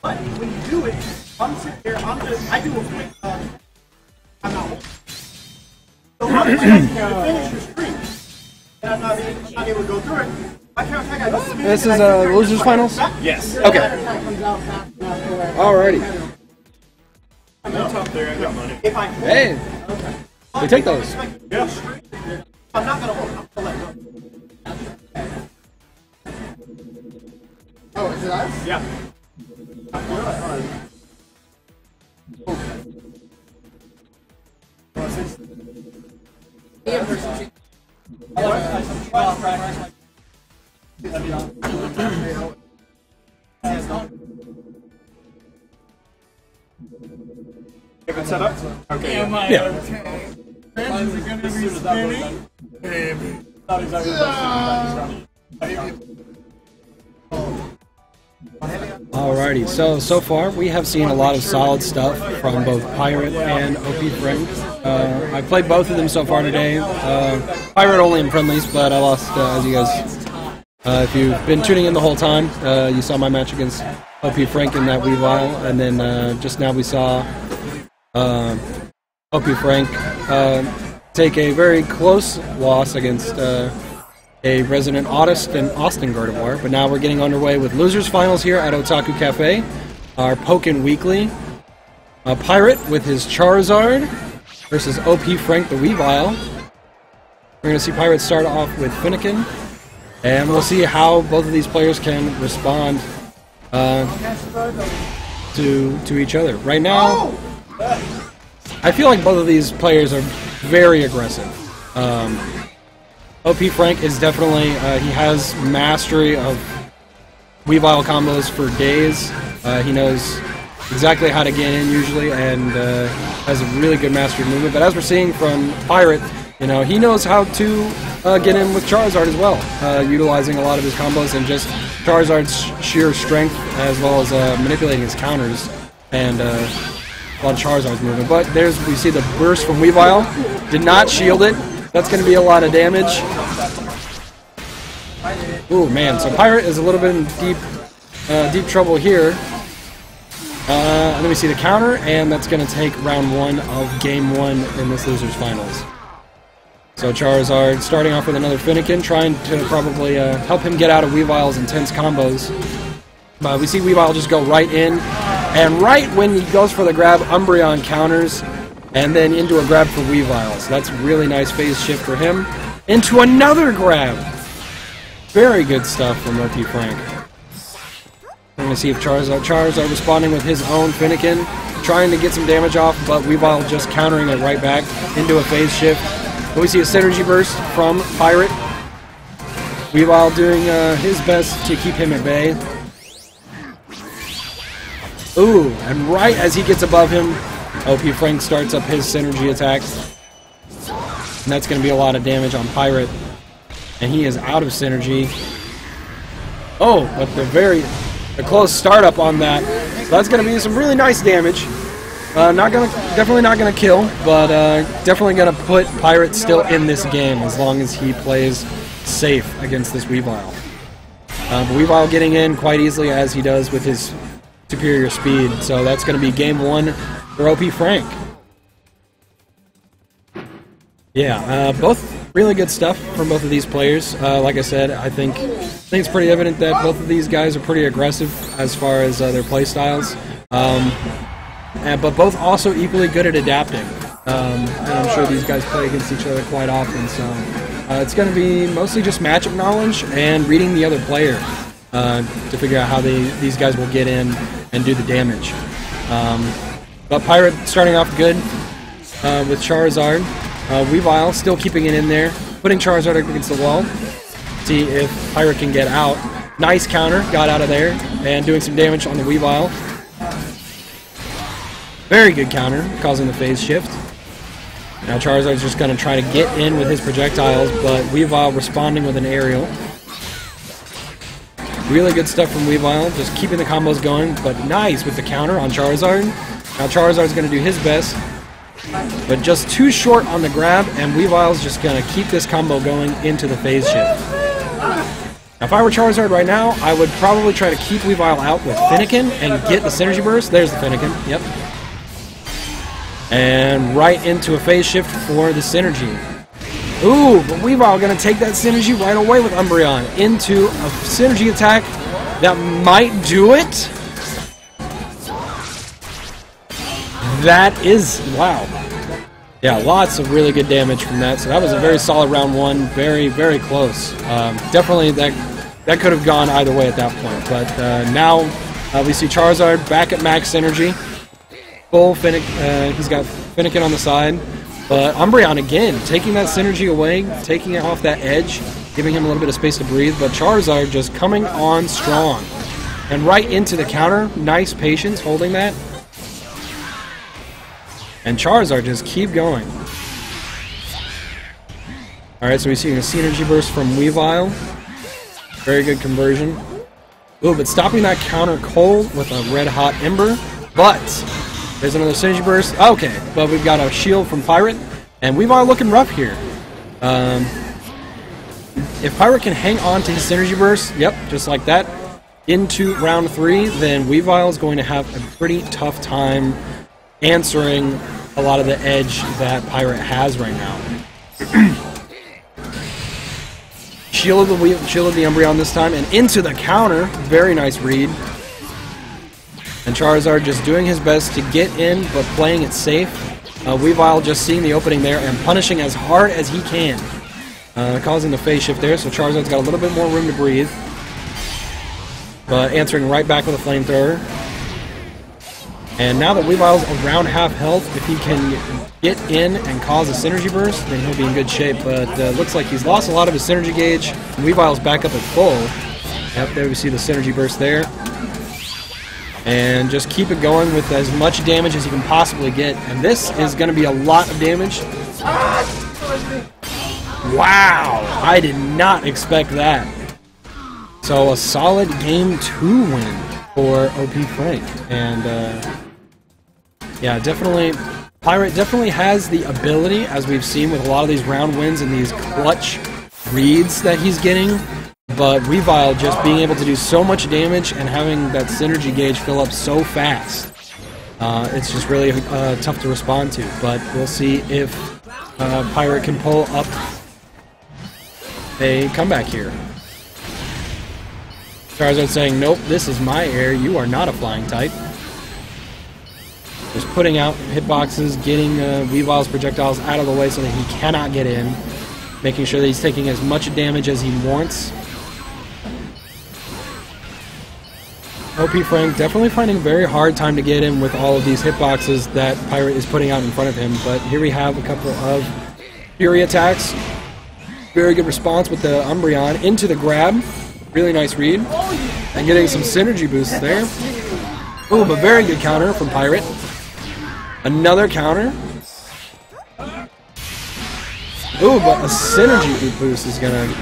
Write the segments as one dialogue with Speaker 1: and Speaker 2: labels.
Speaker 1: But when you do it, I'm sitting there, I do a quick, I'm not. So I'm trying to finish your stream. And I'm not able to go through it. I can't take it.
Speaker 2: This is losers finals?
Speaker 3: Yes.
Speaker 2: Okay. Alrighty.
Speaker 3: I'm top there, I got money.
Speaker 2: Hey! We take those.
Speaker 3: Yeah.
Speaker 1: I'm not gonna hold. I'm gonna let go. Oh, is it us?
Speaker 3: Yeah. If it's set up? Okay.
Speaker 2: Yeah. Alrighty, so far we have seen a lot of solid stuff from both Pirate and OPFrank. I played both of them so far today. Pirate only in friendlies, but I lost, as you guys, if you've been tuning in the whole time, you saw my match against OPFrank in that Weavile, and then just now we saw OPFrank take a very close loss against a resident autist in Austin Gardevoir, but now we're getting underway with losers finals here at Otaku Cafe, our Pokken Weekly. Pirate with his Charizard versus OPFrank the Weavile. We're going to see Pirate start off with Finnegan, and we'll see how both of these players can respond to each other. Right now, I feel like both of these players are very aggressive. OPFrank is definitely, he has mastery of Weavile combos for days. He knows exactly how to get in usually, and has a really good mastery of movement. But as we're seeing from Pirate, you know, he knows how to get in with Charizard as well, utilizing a lot of his combos and just Charizard's sheer strength, as well as manipulating his counters and a lot of Charizard's movement. But we see the burst from Weavile. Did not shield it. That's going to be a lot of damage. Ooh, man. So Pirate is a little bit in deep trouble here. And then we see the counter, and that's going to take round one of game one in this losers finals. So Charizard starting off with another Finnegan, trying to probably help him get out of Weavile's intense combos. But we see Weavile just go right in, and right when he goes for the grab, Umbreon counters, and then into a grab for Weavile. So that's really nice phase shift for him. Into another grab! Very good stuff from OPFrank. We're going to see if Charizard responding with his own Finnegan, trying to get some damage off, but Weavile just countering it right back into a phase shift. But we see a synergy burst from Pirate. Weavile doing his best to keep him at bay. Ooh, and right as he gets above him, OPFrank starts up his synergy attack. And that's going to be a lot of damage on Pirate. And he is out of synergy. Oh, but the close startup on that. So that's going to be some really nice damage. Definitely not gonna kill, but definitely gonna put Pirate still in this game as long as he plays safe against this Weavile. But Weavile getting in quite easily as he does with his superior speed, so that's gonna be game one for OPFrank. Yeah, both really good stuff from both of these players. Like I said, I think it's pretty evident that both of these guys are pretty aggressive as far as their play styles. But both also equally good at adapting. And I'm sure these guys play against each other quite often, so it's going to be mostly just matchup knowledge and reading the other player to figure out how these guys will get in and do the damage. But Pirate starting off good with Charizard. Weavile still keeping it in there, putting Charizard against the wall. See if Pirate can get out. Nice counter, got out of there, and doing some damage on the Weavile. Very good counter, causing the phase shift. Now Charizard's just going to try to get in with his projectiles, but Weavile responding with an aerial. Really good stuff from Weavile, just keeping the combos going, but nice with the counter on Charizard. Now Charizard's going to do his best, but just too short on the grab, and Weavile's just going to keep this combo going into the phase shift. Now, if I were Charizard right now, I would probably try to keep Weavile out with Finnegan and get the Synergy Burst. There's the Finnegan, yep. And right into a phase shift for the Synergy. Ooh, but Weavile going to take that Synergy right away with Umbreon into a Synergy attack that might do it. That is, wow. Yeah, lots of really good damage from that. So that was a very solid round one. Very, very close. Definitely that could have gone either way at that point. But now we see Charizard back at max energy. Full Finnegan. He's got Finnegan on the side. But Umbreon again, taking that Synergy away, taking it off that edge, giving him a little bit of space to breathe. But Charizard just coming on strong. And right into the counter. Nice patience holding that. And Charizard just keep going. Alright, so we're seeing a Synergy Burst from Weavile. Very good conversion. Ooh, but stopping that counter cold with a Red Hot Ember. But there's another Synergy Burst. Okay, but we've got a shield from Pirate. And Weavile looking rough here. If Pirate can hang on to his Synergy Burst, yep, just like that, into round 3, then Weavile is going to have a pretty tough time answering a lot of the edge that Pirate has right now. Shielded the Umbreon this time, and into the counter. Very nice read. And Charizard just doing his best to get in, but playing it safe. Weavile just seeing the opening there and punishing as hard as he can. Causing the phase shift there, so Charizard's got a little bit more room to breathe. But answering right back with a flamethrower. And now that Weavile's around half health, if he can get in and cause a Synergy Burst, then he'll be in good shape. But looks like he's lost a lot of his Synergy gauge. Weavile's back up at full. Yep, there we see the Synergy Burst there. And just keep it going with as much damage as you can possibly get. And this is going to be a lot of damage. Wow! I did not expect that. So a solid Game 2 win for OPFrank. And yeah, definitely, Pirate definitely has the ability, as we've seen with a lot of these round wins and these clutch reads that he's getting. But Weavile just being able to do so much damage and having that Synergy gauge fill up so fast. It's just really tough to respond to. But we'll see if Pirate can pull up a comeback here. Charizard saying, nope, this is my air, you are not a flying type. Just putting out hitboxes, getting Weavile's projectiles out of the way so that he cannot get in. Making sure that he's taking as much damage as he wants. OPFrank definitely finding a very hard time to get in with all of these hitboxes that Pirate is putting out in front of him. But here we have a couple of Fury attacks. Very good response with the Umbreon into the grab. Really nice read. And getting some Synergy boosts there. Ooh, but very good counter from Pirate. Another counter. Ooh, but a Synergy boost is going to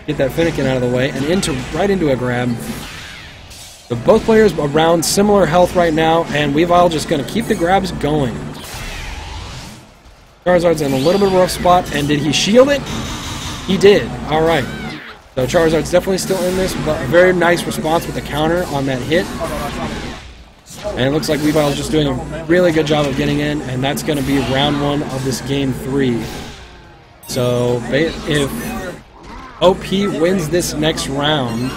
Speaker 2: get that Finnegan out of the way. And right into a grab. So both players around similar health right now. And Weavile just going to keep the grabs going. Charizard's in a little bit of a rough spot. And did he shield it? He did. Alright. So Charizard's definitely still in this, but a very nice response with the counter on that hit. And it looks like Weavile's just doing a really good job of getting in, and that's going to be round 1 of this Game 3. So if OP wins this next round,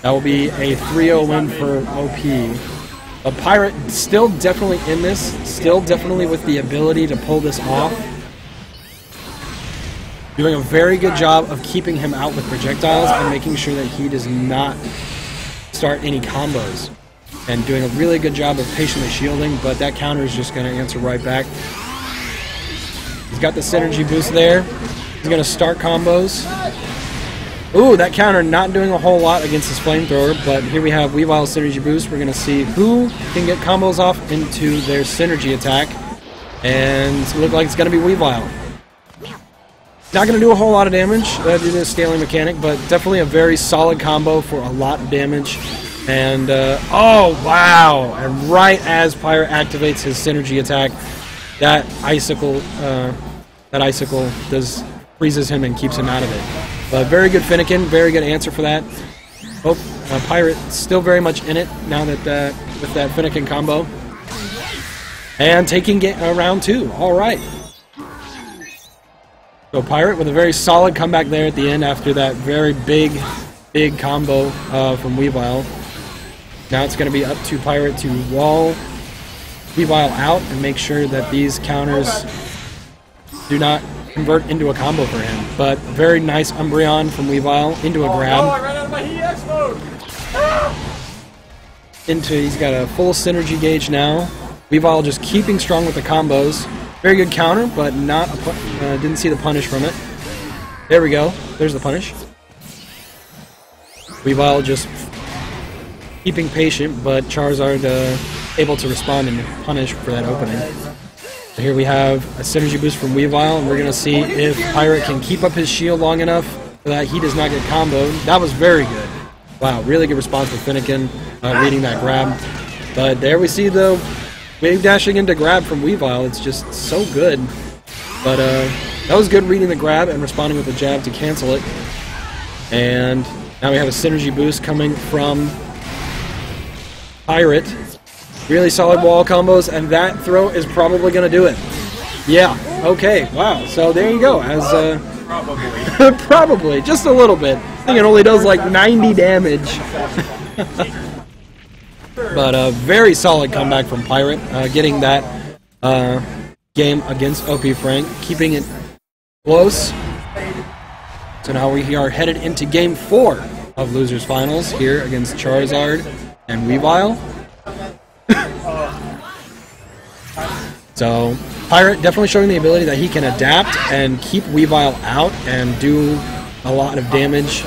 Speaker 2: that will be a 3-0 win for OP. But Pirate still definitely in this, still definitely with the ability to pull this off. Doing a very good job of keeping him out with projectiles and making sure that he does not start any combos. And doing a really good job of patiently shielding, but that counter is just going to answer right back. He's got the Synergy boost there. He's going to start combos. Ooh, that counter not doing a whole lot against his flamethrower, but here we have Weavile's Synergy boost. We're going to see who can get combos off into their Synergy attack. And it looks like it's going to be Weavile. Not going to do a whole lot of damage due to the scaling mechanic, but definitely a very solid combo for a lot of damage. And, oh, wow! And right as Pirate activates his Synergy attack, that icicle freezes him and keeps him out of it. But very good Finnegan, very good answer for that. Oh, Pirate still very much in it now that with that Finnegan combo. And taking round 2. All right. So Pirate with a very solid comeback there at the end after that very big combo from Weavile. Now it's going to be up to Pirate to wall Weavile out and make sure that these counters do not convert into a combo for him. But very nice Umbreon from Weavile into a grab.
Speaker 3: Oh, I ran out of my EX mode!
Speaker 2: He's got a full synergy gauge now. Weavile just keeping strong with the combos. Very good counter, but not didn't see the punish from it. There we go. There's the punish. Weavile just keeping patient, but Charizard able to respond and punish for that opening. So here we have a synergy boost from Weavile, and we're going to see if Pirate can keep up his shield long enough so that he does not get comboed. That was very good. Wow, really good response with Finnegan reading that grab. But there we see the wave dashing into grab from Weavile. It's just so good. But that was good reading the grab and responding with the jab to cancel it. And now we have a synergy boost coming from Pirate. Really solid wall combos, and that throw is probably going to do it. Yeah, okay, wow. So there you go. As probably. Probably, just a little bit. I think it only does like 90 damage. But a very solid comeback from Pirate, getting that game against OPFrank, keeping it close. So now we are headed into Game 4 of Losers Finals here against Charizard and Weavile. So Pirate definitely showing the ability that he can adapt and keep Weavile out and do a lot of damage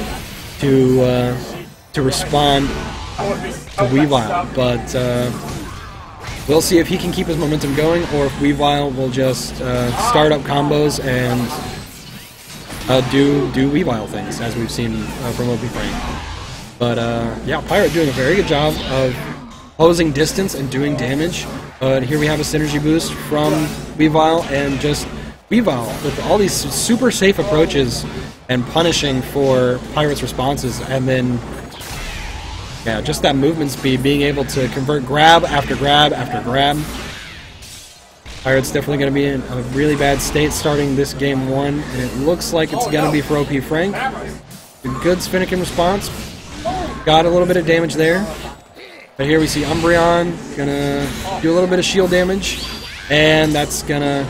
Speaker 2: to respond to Weavile, but we'll see if he can keep his momentum going or if Weavile will just start up combos and do Weavile things, as we've seen from OPFrank. But yeah, Pirate doing a very good job of closing distance and doing damage. But here we have a synergy boost from Weavile, and just Weavile with all these super safe approaches and punishing for Pirate's responses, and then yeah, just that movement speed, being able to convert grab after grab after grab. Pirate's definitely going to be in a really bad state starting this game 1, and it looks like it's going to be for OPFrank. A good Finnegan response. Got a little bit of damage there. But here we see Umbreon gonna do a little bit of shield damage, and that's gonna,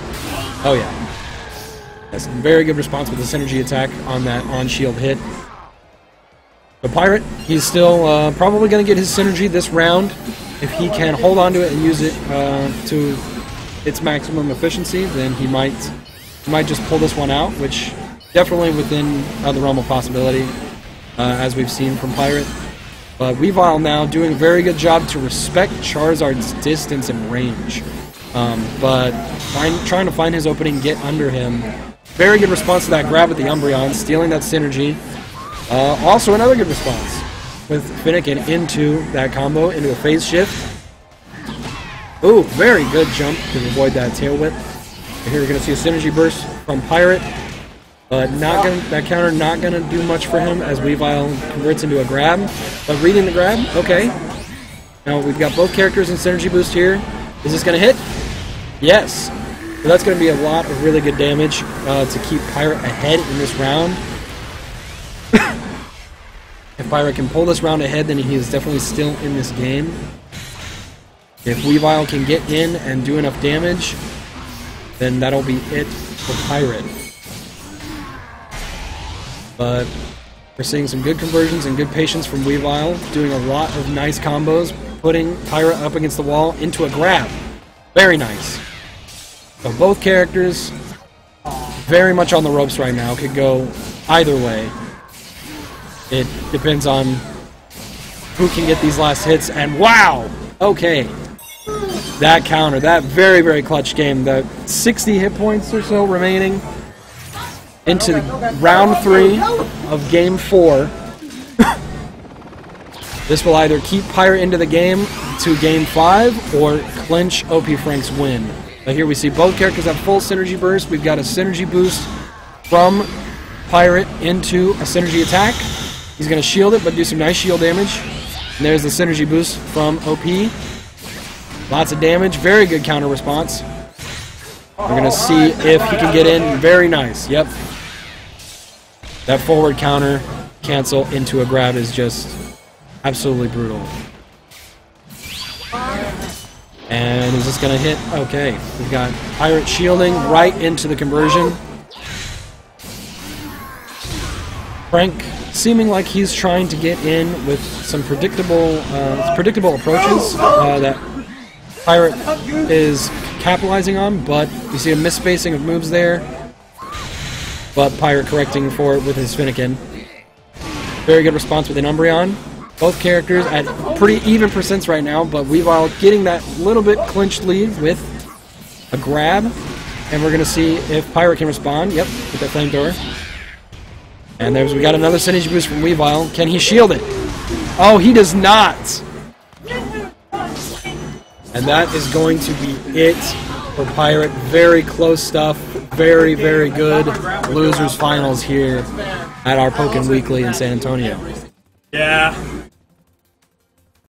Speaker 2: oh yeah, that's a very good response with the synergy attack on that on-shield hit. The Pirate, he's still probably gonna get his synergy this round. If he can hold on to it and use it to its maximum efficiency, then he might just pull this one out, which definitely within the realm of possibility, as we've seen from Pirate. But Weavile now doing a very good job to respect Charizard's distance and range. But trying to find his opening, get under him. Very good response to that grab with the Umbreon, stealing that synergy. Also another good response with Finnegan into that combo, into a phase shift. Ooh, very good jump to avoid that tail whip. And here we're going to see a synergy burst from Pirate. But that counter not going to do much for him as Weavile converts into a grab. But reading the grab, okay. Now we've got both characters in synergy boost here. Is this going to hit? Yes. So that's going to be a lot of really good damage to keep Pirate ahead in this round. If Pirate can pull this round ahead, then he is definitely still in this game. If Weavile can get in and do enough damage, then that'll be it for Pirate. But we're seeing some good conversions and good patience from Weavile, doing a lot of nice combos, putting Pirate up against the wall into a grab. Very nice. So both characters very much on the ropes right now. Could go either way. It depends on who can get these last hits, and wow! Okay. That counter, that very, very clutch game. The 60 hit points or so remaining into round 3 of Game 4. This will either keep Pirate into the game to Game 5 or clinch OPFrank's win. But here we see both characters have full synergy burst. We've got a synergy boost from Pirate into a synergy attack. He's going to shield it, but do some nice shield damage. And there's the synergy boost from OP. Lots of damage. Very good counter response. We're going to see if he can get in. Very nice. Yep. That forward counter cancel into a grab is just absolutely brutal. And is this going to hit? Okay. We've got Pirate shielding right into the conversion. Frank seeming like he's trying to get in with some predictable approaches that Pirate is capitalizing on, but you see a misspacing of moves there. But Pirate correcting for it with his Finnegan. Very good response with an Umbreon. Both characters at pretty even percents right now, but Weavile getting that little bit clinched lead with a grab. And we're going to see if Pirate can respond. Yep, with that flamethrower. And we got another synergy boost from Weavile. Can he shield it? Oh, he does not! And that is going to be it for Pirate. Very close stuff. Very, very good losers finals here at our Pokken Weekly in San Antonio.
Speaker 3: Yeah.